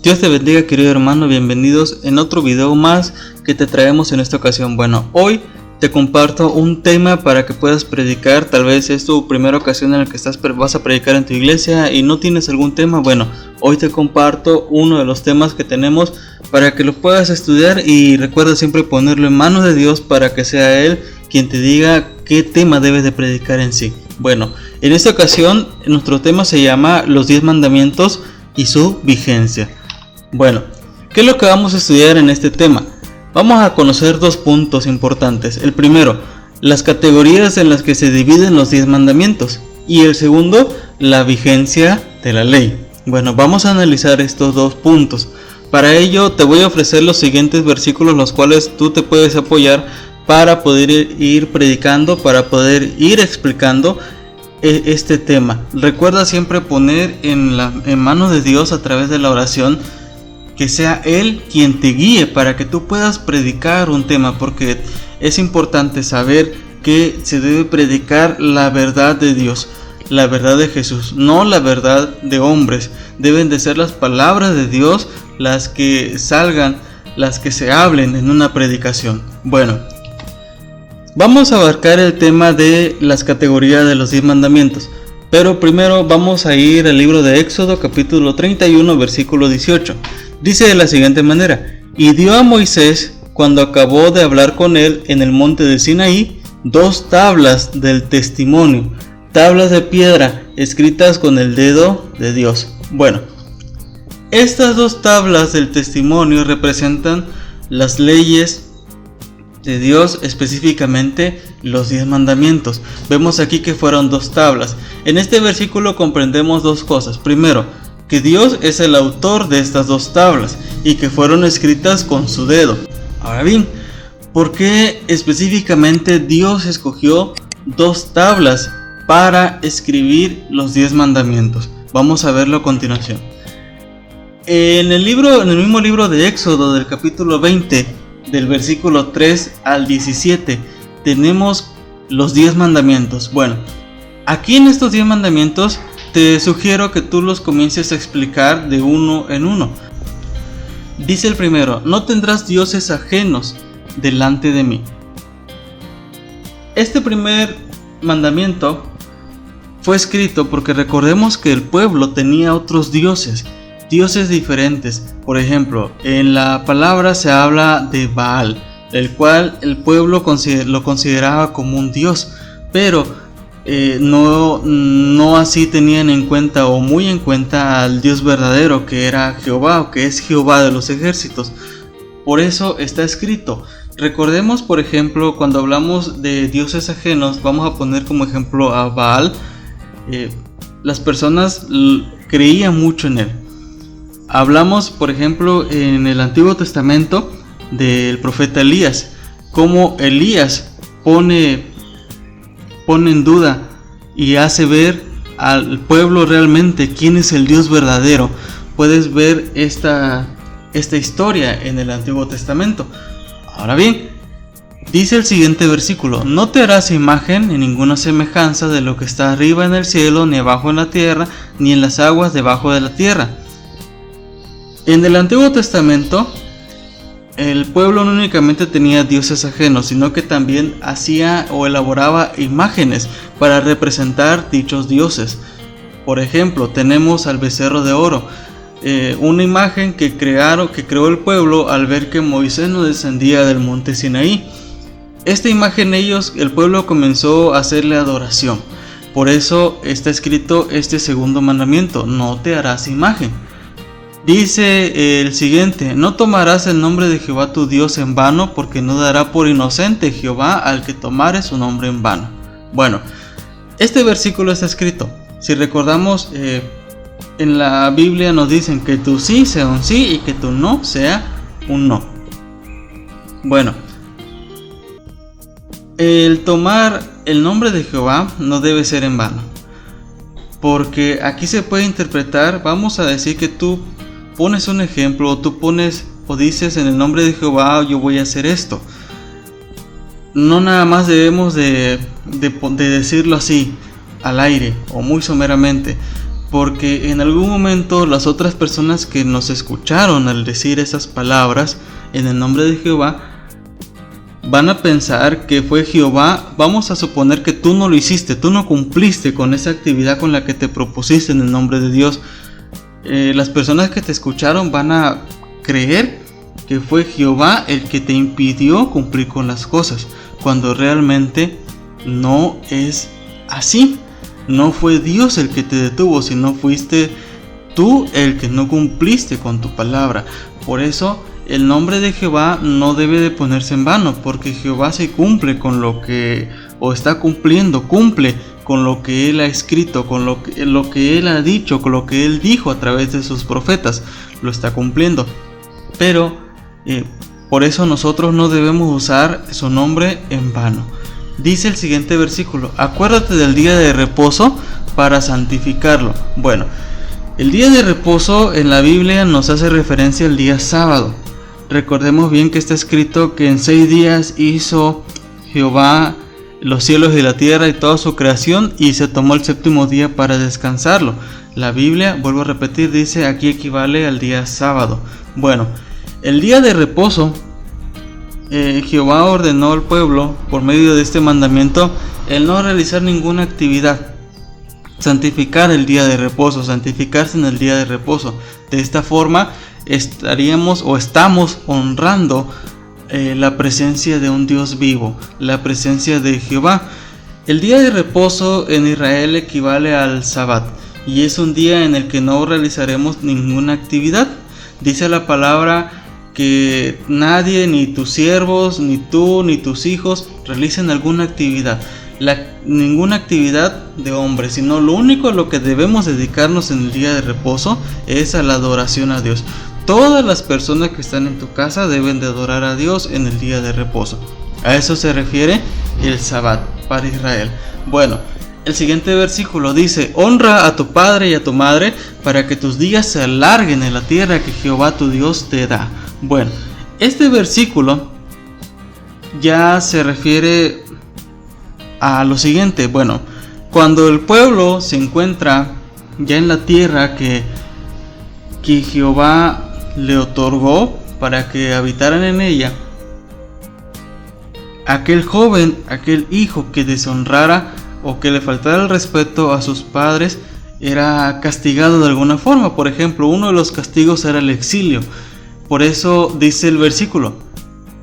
Dios te bendiga, querido hermano, bienvenidos en otro video más que te traemos en esta ocasión. Bueno, hoy te comparto un tema para que puedas predicar. Tal vez es tu primera ocasión en la que vas a predicar en tu iglesia y no tienes algún tema. Bueno, hoy te comparto uno de los temas que tenemos para que lo puedas estudiar, y recuerda siempre ponerlo en manos de Dios para que sea Él quien te diga qué tema debes de predicar en sí. Bueno, en esta ocasión nuestro tema se llama los 10 mandamientos y su vigencia. Bueno, ¿qué es lo que vamos a estudiar en este tema? Vamos a conocer dos puntos importantes. El primero, las categorías en las que se dividen los 10 mandamientos. Y el segundo, la vigencia de la ley. Bueno, vamos a analizar estos dos puntos. Para ello te voy a ofrecer los siguientes versículos, los cuales tú te puedes apoyar para poder ir predicando, para poder ir explicando este tema. Recuerda siempre poner en manos de Dios a través de la oración, que sea Él quien te guíe para que tú puedas predicar un tema, porque es importante saber que se debe predicar la verdad de Dios, la verdad de Jesús, no la verdad de hombres. Deben de ser las palabras de Dios las que salgan, las que se hablen en una predicación. Bueno, vamos a abarcar el tema de las categorías de los 10 mandamientos, pero primero vamos a ir al libro de Éxodo, capítulo 31, versículo 18. Dice de la siguiente manera: y dio a Moisés, cuando acabó de hablar con él en el monte de Sinaí, 2 tablas del testimonio, tablas de piedra escritas con el dedo de Dios. Bueno, estas 2 tablas del testimonio representan las leyes de Dios, específicamente los 10 mandamientos. Vemos aquí que fueron 2 tablas. En este versículo comprendemos 2 cosas. Primero, que Dios es el autor de estas 2 tablas y que fueron escritas con su dedo. Ahora bien, ¿por qué específicamente Dios escogió 2 tablas para escribir los 10 mandamientos? Vamos a verlo a continuación. En el mismo libro de Éxodo, del capítulo 20, del versículo 3 al 17, tenemos los 10 mandamientos. Bueno, aquí en estos 10 mandamientos te sugiero que tú los comiences a explicar de uno en uno. Dice el primero: no tendrás dioses ajenos delante de mí. Este primer mandamiento fue escrito porque recordemos que el pueblo tenía otros dioses diferentes. Por ejemplo, en la palabra se habla de Baal, el cual el pueblo lo consideraba como un dios, pero no así tenían en cuenta, o muy en cuenta, al Dios verdadero, que era Jehová, o que es Jehová de los ejércitos. Por eso está escrito. Recordemos, por ejemplo, cuando hablamos de dioses ajenos, vamos a poner como ejemplo a Baal. Las personas creían mucho en él. Hablamos, por ejemplo, en el Antiguo Testamento del profeta Elías, cómo Elías pone en duda y hace ver al pueblo realmente quién es el Dios verdadero. Puedes ver esta historia en el Antiguo Testamento. Ahora bien, dice el siguiente versículo: no te harás imagen ni ninguna semejanza de lo que está arriba en el cielo, ni abajo en la tierra, ni en las aguas debajo de la tierra. En el Antiguo Testamento, el pueblo no únicamente tenía dioses ajenos, sino que también hacía o elaboraba imágenes para representar dichos dioses. Por ejemplo, tenemos al becerro de oro, una imagen que creó el pueblo al ver que Moisés no descendía del monte Sinaí. Esta imagen el pueblo comenzó a hacerle adoración. Por eso está escrito este segundo mandamiento: no te harás imagen. Dice el siguiente: no tomarás el nombre de Jehová tu Dios en vano, porque no dará por inocente Jehová al que tomare su nombre en vano. Bueno, este versículo está escrito. Si recordamos, en la Biblia nos dicen que tu sí sea un sí y que tu no sea un no. Bueno, el tomar el nombre de Jehová no debe ser en vano, porque aquí se puede interpretar, vamos a decir que tú pones un ejemplo, tú pones o dices: en el nombre de Jehová yo voy a hacer esto. No nada más debemos de decirlo así al aire o muy someramente, porque en algún momento las otras personas que nos escucharon al decir esas palabras en el nombre de Jehová van a pensar que fue Jehová. Vamos a suponer que tú no lo hiciste, tú no cumpliste con esa actividad con la que te propusiste en el nombre de Dios. Las personas que te escucharon van a creer que fue Jehová el que te impidió cumplir con las cosas, cuando realmente no es así. No fue Dios el que te detuvo, sino fuiste tú el que no cumpliste con tu palabra. Por eso el nombre de Jehová no debe de ponerse en vano, porque Jehová se cumple con lo que, o está cumpliendo, cumple con lo que Él ha escrito, con lo que Él ha dicho, con lo que Él dijo a través de sus profetas, lo está cumpliendo. Pero por eso nosotros no debemos usar su nombre en vano. Dice el siguiente versículo: acuérdate del día de reposo para santificarlo. Bueno, el día de reposo en la Biblia nos hace referencia al día sábado. Recordemos bien que está escrito que en 6 días hizo Jehová los cielos y la tierra y toda su creación, y se tomó el 7º día para descansarlo. La Biblia, vuelvo a repetir, dice aquí equivale al día sábado. Bueno, el día de reposo, Jehová ordenó al pueblo por medio de este mandamiento el no realizar ninguna actividad. Santificar el día de reposo, santificarse en el día de reposo. De esta forma estaríamos o estamos honrando la presencia de un Dios vivo, la presencia de Jehová. El día de reposo en Israel equivale al Sabbat, y es un día en el que no realizaremos ninguna actividad. Dice la palabra que nadie, ni tus siervos, ni tú, ni tus hijos, realicen alguna actividad. Ninguna actividad de hombre, sino lo único a lo que debemos dedicarnos en el día de reposo es a la adoración a Dios. Todas las personas que están en tu casa deben de adorar a Dios en el día de reposo. A eso se refiere el Sabbat para Israel. Bueno, el siguiente versículo dice: honra a tu padre y a tu madre para que tus días se alarguen en la tierra que Jehová tu Dios te da. Bueno, este versículo ya se refiere a lo siguiente. Bueno, cuando el pueblo se encuentra ya en la tierra que Jehová le otorgó para que habitaran en ella, aquel joven, aquel hijo que deshonrara o que le faltara el respeto a sus padres era castigado de alguna forma. Por ejemplo, uno de los castigos era el exilio. Por eso dice el versículo: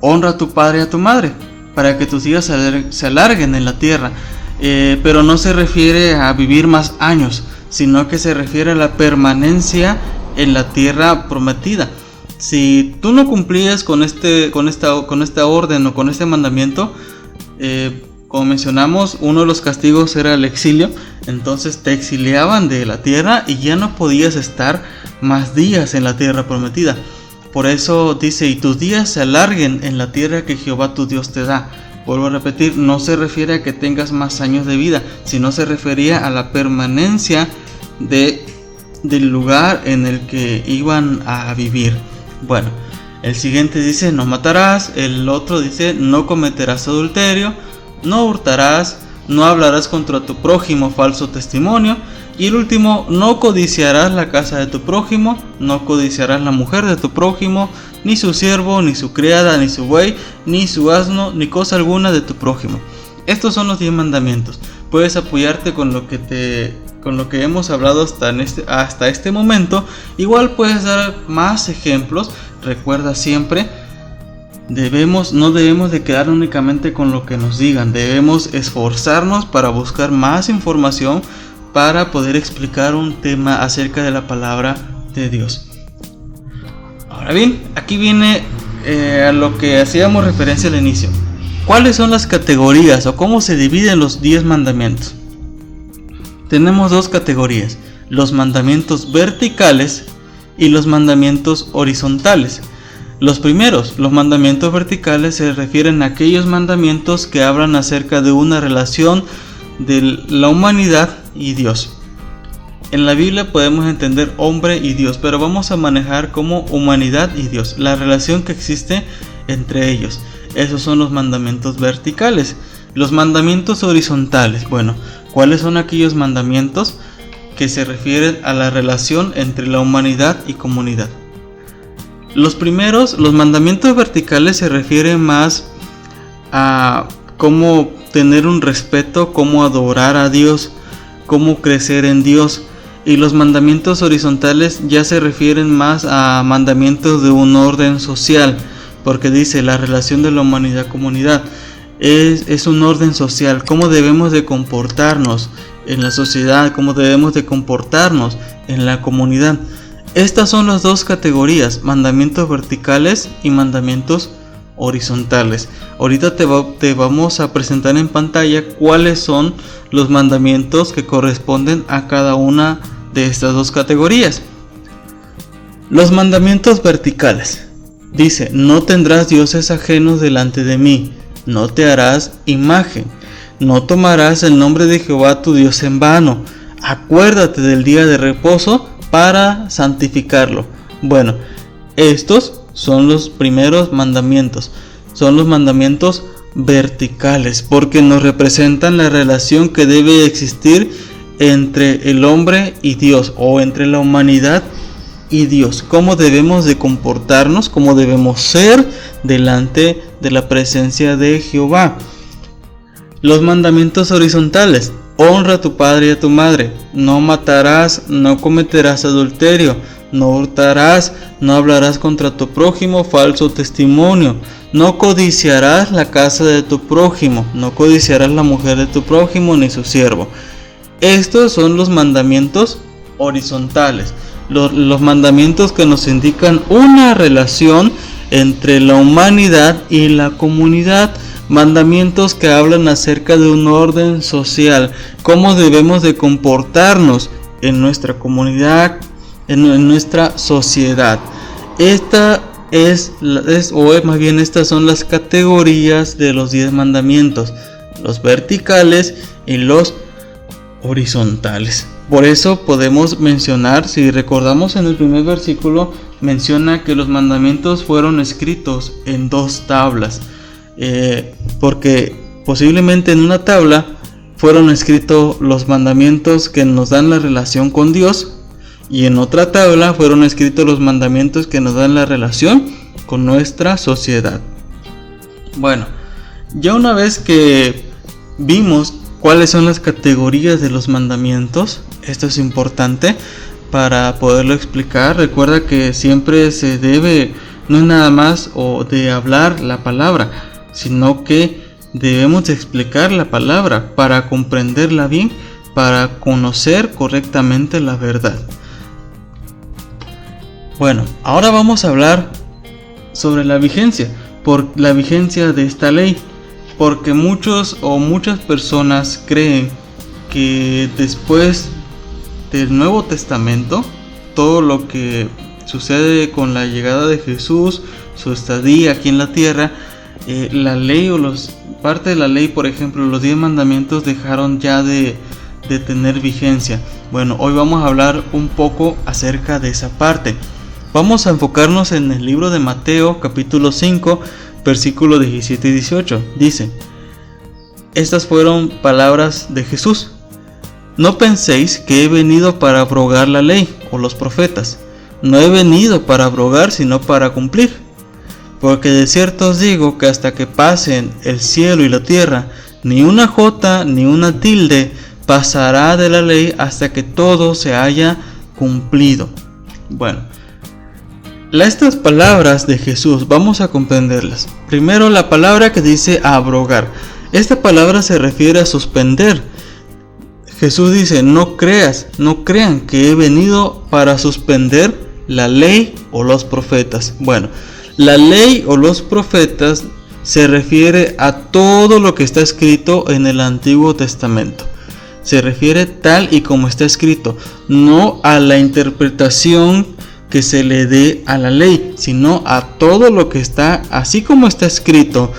honra a tu padre y a tu madre para que tus días se alarguen en la tierra. Pero no se refiere a vivir más años, sino que se refiere a la permanencia en la tierra prometida. Si tú no cumplías con esta orden o con este mandamiento, como mencionamos, uno de los castigos era el exilio. Entonces te exiliaban de la tierra y ya no podías estar más días en la tierra prometida. Por eso dice: y tus días se alarguen en la tierra que Jehová tu Dios te da. Vuelvo a repetir, no se refiere a que tengas más años de vida, sino se refería a la permanencia del lugar en el que iban a vivir. Bueno, el siguiente dice: no matarás. El otro dice: no cometerás adulterio, no hurtarás, no hablarás contra tu prójimo falso testimonio. Y el último: no codiciarás la casa de tu prójimo, no codiciarás la mujer de tu prójimo, ni su siervo, ni su criada, ni su buey, ni su asno, ni cosa alguna de tu prójimo. Estos son los 10 mandamientos. Puedes apoyarte con lo que hemos hablado hasta este momento. Igual puedes dar más ejemplos. Recuerda siempre, no debemos de quedar únicamente con lo que nos digan. Debemos esforzarnos para buscar más información para poder explicar un tema acerca de la palabra de Dios. Ahora bien, aquí viene a lo que hacíamos referencia al inicio. ¿Cuáles son las categorías o cómo se dividen los 10 mandamientos? Tenemos 2 categorías: los mandamientos verticales y los mandamientos horizontales. Los primeros, los mandamientos verticales, se refieren a aquellos mandamientos que hablan acerca de una relación de la humanidad y Dios. En la Biblia podemos entender hombre y Dios, pero vamos a manejar como humanidad y Dios, la relación que existe entre ellos. Esos son los mandamientos verticales. Los mandamientos horizontales, bueno, ¿cuáles son aquellos mandamientos que se refieren a la relación entre la humanidad y comunidad. Los mandamientos verticales se refieren más a cómo tener un respeto, cómo adorar a Dios, cómo crecer en Dios. Y los mandamientos horizontales ya se refieren más a mandamientos de un orden social, porque dice la relación de la humanidad-comunidad es un orden social, cómo debemos de comportarnos en la sociedad, cómo debemos de comportarnos en la comunidad. Estas son las dos categorías, mandamientos verticales y mandamientos horizontales. Ahorita te vamos a presentar en pantalla cuáles son los mandamientos que corresponden a cada una de estas dos categorías. Los mandamientos verticales. Dice: no tendrás dioses ajenos delante de mí, no te harás imagen, no tomarás el nombre de Jehová tu Dios en vano, acuérdate del día de reposo para santificarlo. Bueno, estos son los primeros mandamientos, son los mandamientos verticales, porque nos representan la relación que debe existir entre el hombre y Dios, o entre la humanidad y Dios, cómo debemos de comportarnos, cómo debemos ser delante de la presencia de Jehová. Los mandamientos horizontales: honra a tu padre y a tu madre, no matarás, no cometerás adulterio, no hurtarás, no hablarás contra tu prójimo falso testimonio, no codiciarás la casa de tu prójimo, no codiciarás la mujer de tu prójimo ni su siervo. Estos son los mandamientos horizontales, los mandamientos que nos indican una relación entre la humanidad y la comunidad, mandamientos que hablan acerca de un orden social, cómo debemos de comportarnos en nuestra comunidad, en nuestra sociedad. Estas son las categorías de los 10 mandamientos, los verticales y los horizontales. Por eso podemos mencionar, si recordamos en el primer versículo, menciona que los mandamientos fueron escritos en 2 tablas, porque posiblemente en una tabla fueron escritos los mandamientos que nos dan la relación con Dios, y en otra tabla fueron escritos los mandamientos que nos dan la relación con nuestra sociedad. Bueno, ya una vez que vimos cuáles son las categorías de los mandamientos, esto es importante para poderlo explicar. Recuerda que siempre se debe, no es nada más de hablar la palabra, sino que debemos de explicar la palabra para comprenderla bien, para conocer correctamente la verdad. Bueno, ahora vamos a hablar sobre la vigencia de esta ley, porque muchas personas creen que después del Nuevo Testamento, todo lo que sucede con la llegada de Jesús, su estadía aquí en la tierra, la ley parte de la ley, por ejemplo, los 10 mandamientos dejaron ya de tener vigencia. Bueno, hoy vamos a hablar un poco acerca de esa parte. Vamos a enfocarnos en el libro de Mateo, capítulo 5, versículos 17 y 18. Dice: estas fueron palabras de Jesús. No penséis que he venido para abrogar la ley o los profetas. No he venido para abrogar, sino para cumplir. Porque de cierto os digo que hasta que pasen el cielo y la tierra, ni una jota ni una tilde pasará de la ley hasta que todo se haya cumplido. Bueno, estas palabras de Jesús vamos a comprenderlas. Primero, la palabra que dice abrogar. Esta palabra se refiere a suspender. Jesús dice: no crean que he venido para suspender la ley o los profetas. Bueno, la ley o los profetas se refiere a todo lo que está escrito en el Antiguo Testamento. Se refiere tal y como está escrito, no a la interpretación que se le dé a la ley, sino a todo lo que está así como está escrito,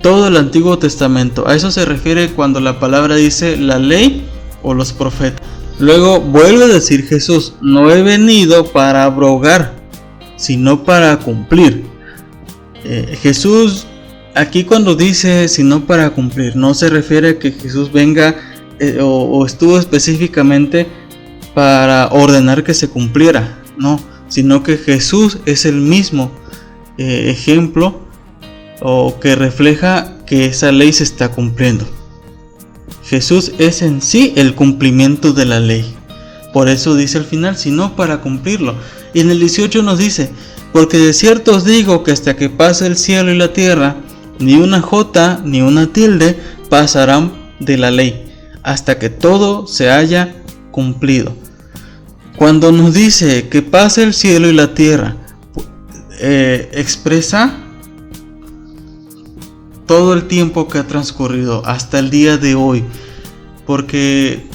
todo el Antiguo Testamento. A eso se refiere cuando la palabra dice la ley o los profetas. Luego vuelve a decir Jesús: no he venido para abrogar, sino para cumplir. Jesús aquí cuando dice sino para cumplir, no se refiere a que Jesús venga o estuvo específicamente para ordenar que se cumpliera, no, sino que Jesús es el mismo ejemplo o que refleja que esa ley se está cumpliendo. Jesús es en sí el cumplimiento de la ley. Por eso dice al final, sino para cumplirlo. Y en el 18 nos dice, porque de cierto os digo que hasta que pase el cielo y la tierra, ni una jota ni una tilde pasarán de la ley, hasta que todo se haya cumplido. Cuando nos dice que pase el cielo y la tierra, expresa todo el tiempo que ha transcurrido hasta el día de hoy, porque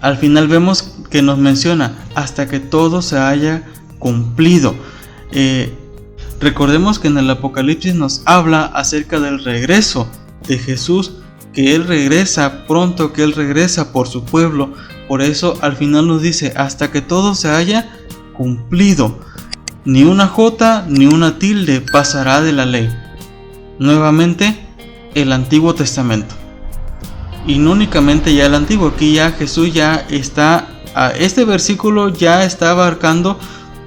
al final vemos que nos menciona hasta que todo se haya cumplido. Recordemos que en el Apocalipsis nos habla acerca del regreso de Jesús, que Él regresa pronto, que Él regresa por su pueblo. Por eso al final nos dice hasta que todo se haya cumplido. Ni una jota ni una tilde pasará de la ley. Nuevamente el Antiguo Testamento. Y no únicamente ya el Antiguo, aquí ya Jesús ya está, este versículo ya está abarcando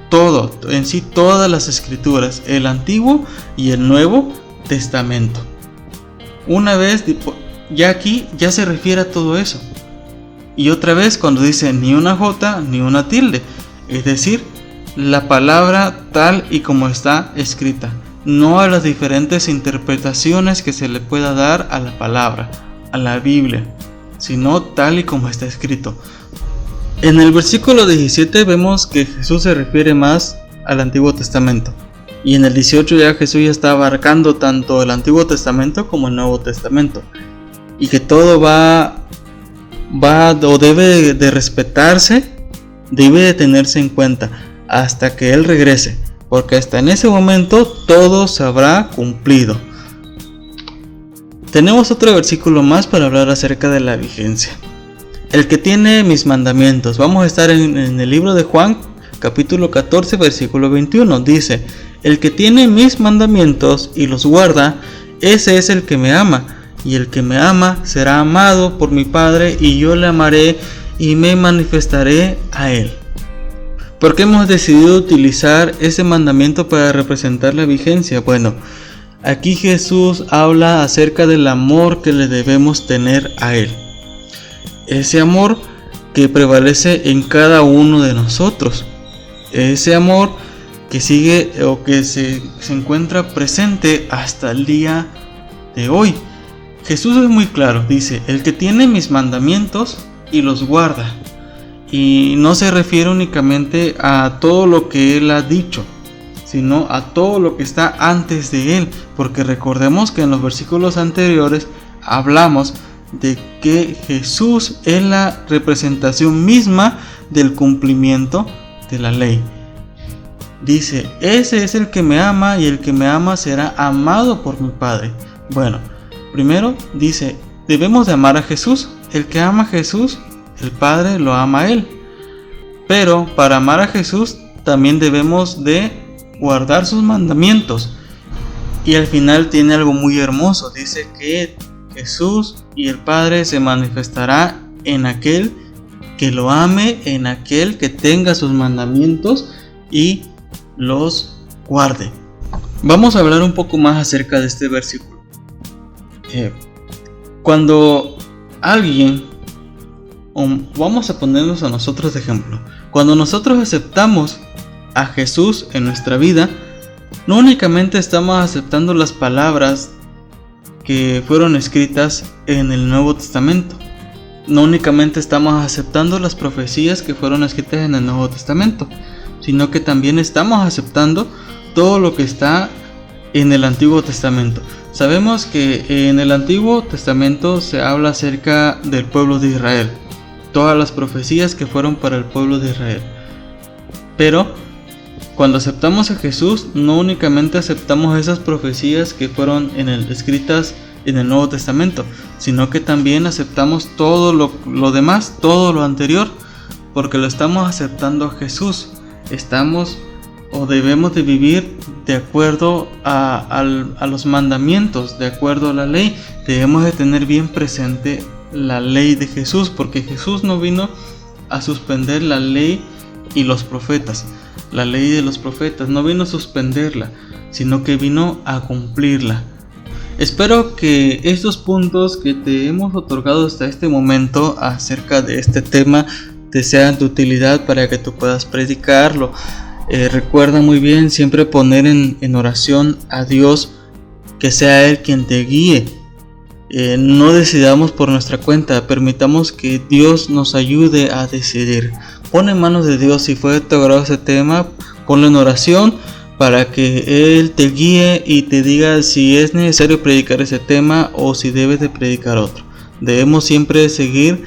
todo, en sí todas las escrituras, el Antiguo y el Nuevo Testamento. Una vez, ya aquí ya se refiere a todo eso. Y otra vez cuando dice ni una jota ni una tilde, es decir, la palabra tal y como está escrita, no a las diferentes interpretaciones que se le pueda dar a la palabra, a la Biblia, sino tal y como está escrito. En el versículo 17 vemos que Jesús se refiere más al Antiguo Testamento, y en el 18 ya Jesús ya está abarcando tanto el Antiguo Testamento como el Nuevo Testamento, y que todo va o debe de respetarse, debe de tenerse en cuenta hasta que Él regrese, porque hasta en ese momento todo se habrá cumplido. Tenemos otro versículo más para hablar acerca de la vigencia. El que tiene mis mandamientos. Vamos a estar en el libro de Juan, capítulo 14, versículo 21. Dice, el que tiene mis mandamientos y los guarda, ese es el que me ama. Y el que me ama será amado por mi Padre, y yo le amaré y me manifestaré a él. ¿Por qué hemos decidido utilizar ese mandamiento para representar la vigencia? Bueno, aquí Jesús habla acerca del amor que le debemos tener a Él. Ese amor que prevalece en cada uno de nosotros. Ese amor que sigue o que se encuentra presente hasta el día de hoy. Jesús es muy claro, dice, el que tiene mis mandamientos y los guarda. Y no se refiere únicamente a todo lo que Él ha dicho, sino a todo lo que está antes de Él, porque recordemos que en los versículos anteriores hablamos de que Jesús es la representación misma del cumplimiento de la ley. Dice, ese es el que me ama, y el que me ama será amado por mi Padre. Bueno, primero dice, debemos de amar a Jesús. El que ama a Jesús, el Padre lo ama a Él. Pero para amar a Jesús también debemos de guardar sus mandamientos. Y al final tiene algo muy hermoso. Dice que Jesús y el Padre se manifestará en aquel que lo ame, en aquel que tenga sus mandamientos y los guarde. Vamos a hablar un poco más acerca de este versículo. Cuando alguien, vamos a ponernos a nosotros de ejemplo, cuando nosotros aceptamos a Jesús en nuestra vida, no únicamente estamos aceptando las palabras que fueron escritas en el Nuevo Testamento, no únicamente estamos aceptando las profecías que fueron escritas en el Nuevo Testamento, sino que también estamos aceptando todo lo que está en el Antiguo Testamento. Sabemos que en el Antiguo Testamento se habla acerca del pueblo de Israel, todas las profecías que fueron para el pueblo de Israel. Pero cuando aceptamos a Jesús, no únicamente aceptamos esas profecías que fueron escritas en el Nuevo Testamento, sino que también aceptamos todo lo demás, todo lo anterior, porque lo estamos aceptando a Jesús. Estamos o debemos de vivir de acuerdo a los mandamientos, de acuerdo a la ley. Debemos de tener bien presente la ley de Jesús, porque Jesús no vino a suspender la ley y los profetas, la ley de los profetas, no vino a suspenderla, sino que vino a cumplirla. Espero que estos puntos que te hemos otorgado hasta este momento acerca de este tema te sean de utilidad para que tú puedas predicarlo. Recuerda muy bien siempre poner en oración a Dios, que sea Él quien te guíe. No decidamos por nuestra cuenta, permitamos que Dios nos ayude a decidir. Pon en manos de Dios, si fue de tu agrado ese tema, ponlo en oración para que Él te guíe y te diga si es necesario predicar ese tema o si debes de predicar otro. Debemos siempre seguir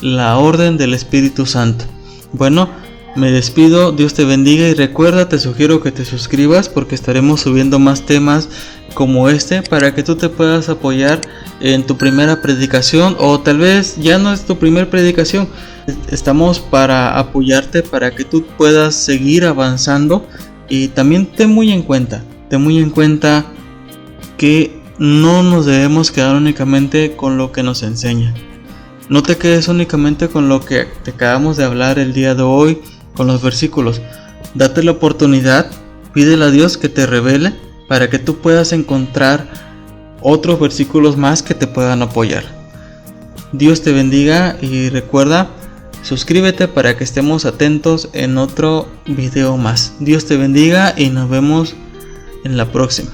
la orden del Espíritu Santo. Bueno, me despido, Dios te bendiga y recuerda, te sugiero que te suscribas porque estaremos subiendo más temas como este para que tú te puedas apoyar en tu primera predicación, o tal vez ya no es tu primera predicación. Estamos para apoyarte para que tú puedas seguir avanzando. Y también ten muy en cuenta que no nos debemos quedar únicamente con lo que nos enseña. No te quedes únicamente con lo que te acabamos de hablar el día de hoy, con los versículos. Date la oportunidad, pídele a Dios que te revele para que tú puedas encontrar otros versículos más que te puedan apoyar. Dios te bendiga y recuerda, suscríbete para que estemos atentos en otro video más. Dios te bendiga y nos vemos en la próxima.